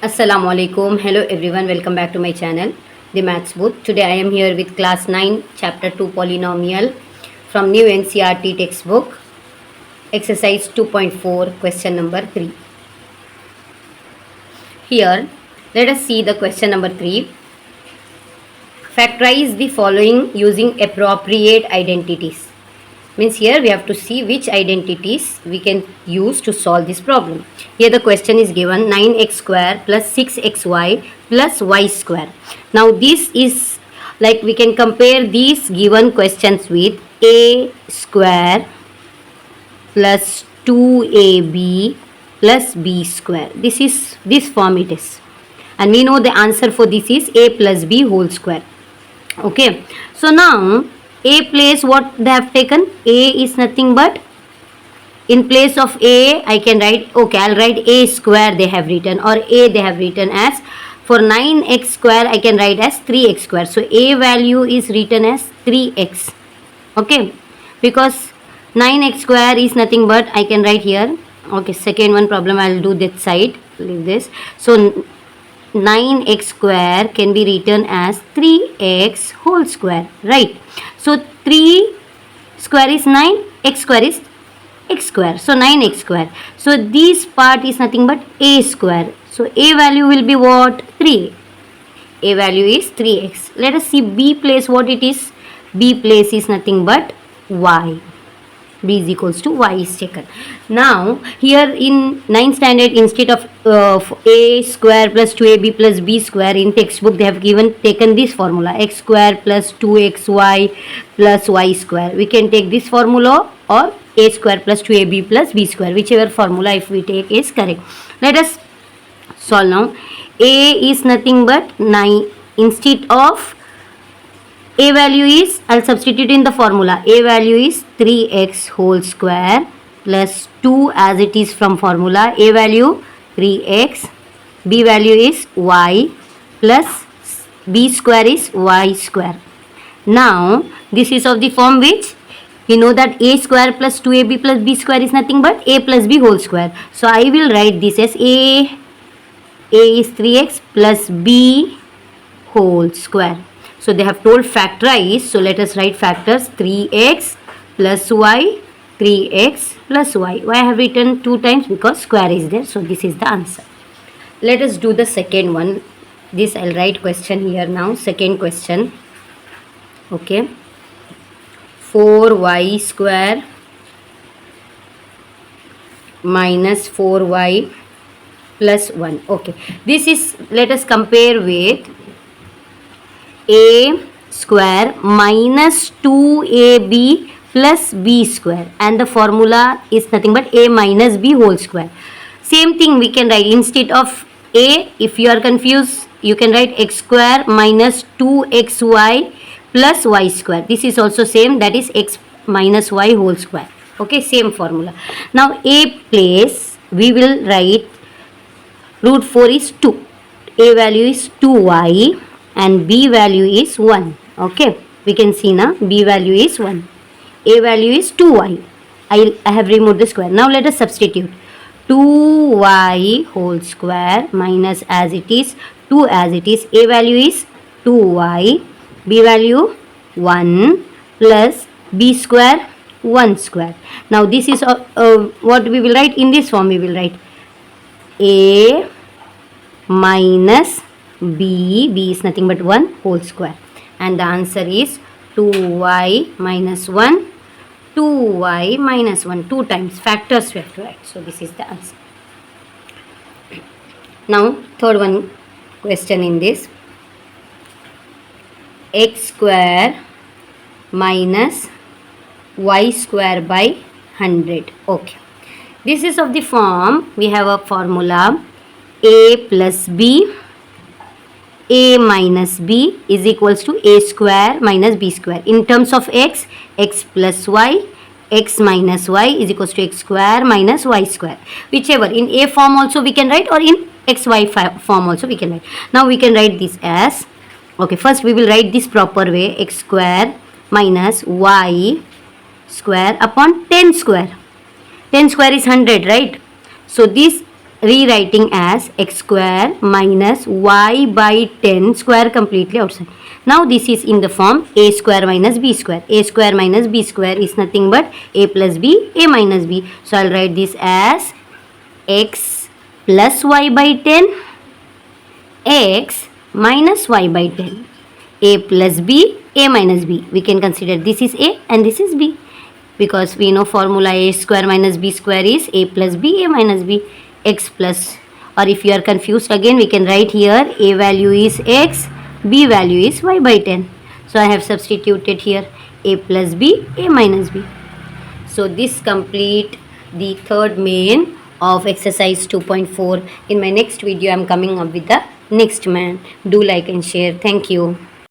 Assalamu alaikum. Hello everyone. Welcome back to my channel, The Maths Booth. Today I am here with class 9, chapter 2 polynomial from new NCERT textbook, exercise 2.4, question number 3. Here, let us see the question number 3. Factorize the following using appropriate identities. Means here we have to see which identities we can use to solve this problem. Here the question is given 9x square plus 6xy plus y square. Now this is like we can compare these given questions with a square plus 2ab plus b square. This form it is. And we know the answer for this is a plus b whole square. Okay. So now a place what they have taken, a is nothing but, in place of a I can write, okay, I'll write a square they have written, or a they have written as, for 9x square I can write as 3x square. So a value is written as 3x. Okay, because 9x square is nothing but, I can write here, okay, second one problem I'll do that side, leave this. So 9x square can be written as 3x whole square, right? So 3 square is 9, x square is x square, so 9x square. So this part is nothing but a square. So a value will be what? 3. A value is 3x. Let us see b place what it is. B place is nothing but y. B is equals to y is taken. Now here in 9th standard, instead of a square plus 2ab plus b square, in textbook they have taken this formula, x square plus 2xy plus y square. We can take this formula or a square plus 2ab plus b square, whichever formula if we take is correct. Let us solve now. A is nothing but 9. Instead of a value is, I'll substitute in the formula, a value is 3x whole square plus 2 as it is from formula, a value 3x, b value is y plus b square is y square. Now this is of the form which we know that a square plus 2ab plus b square is nothing but a plus b whole square. So I will write this as a is 3x plus b whole square. So they have told factorize. So let us write factors, 3x plus y, 3x plus y. Why I have written 2 times? Because square is there. So this is the answer. Let us do the second one. This I'll write question here now. Second question. Okay. 4y square minus 4y plus 1. Okay. This is, let us compare with a square minus 2ab plus b square, and the formula is nothing but a minus b whole square. Same thing we can write, instead of a, if you are confused, you can write x square minus 2xy plus y square. This is also same, that is x minus y whole square. Okay, same formula. Now a place we will write root 4 is 2, a value is 2y and b value is 1. Okay, we can see now b value is 1, a value is 2y. I have removed the square. Now let us substitute 2y whole square minus as it is 2 as it is, a value is 2y, b value 1 plus b square 1 square. Now this is what we will write in this form. We will write a minus b is nothing but 1 whole square, and the answer is 2y minus 1, 2y minus 1, 2 times factors we have to write. So this is the answer. Now third one question in this, x square minus y square by 100. Okay, this is of the form, we have a formula a plus b, a minus b is equals to a square minus b square. In terms of x, x plus y, x minus y is equals to x square minus y square. Whichever, in a form also we can write, or in xy form also we can write. Now we can write this as, okay, first we will write this proper way, x square minus y square upon 10 square. 10 square is 100, right? So this rewriting as x square minus y by 10 square completely outside. Now this is in the form a square minus b square. A square minus b square is nothing but a plus b, a minus b. So I'll write this as x plus y by 10, x minus y by 10, a plus b, a minus b. We can consider this is a and this is b, because we know formula a square minus b square is a plus b, a minus b. X plus, or if you are confused again, we can write here a value is x, b value is y by 10. So I have substituted here a plus b, a minus b. So this complete the third main of exercise 2.4. In my next video I am coming up with the next main. Do like and share. Thank you.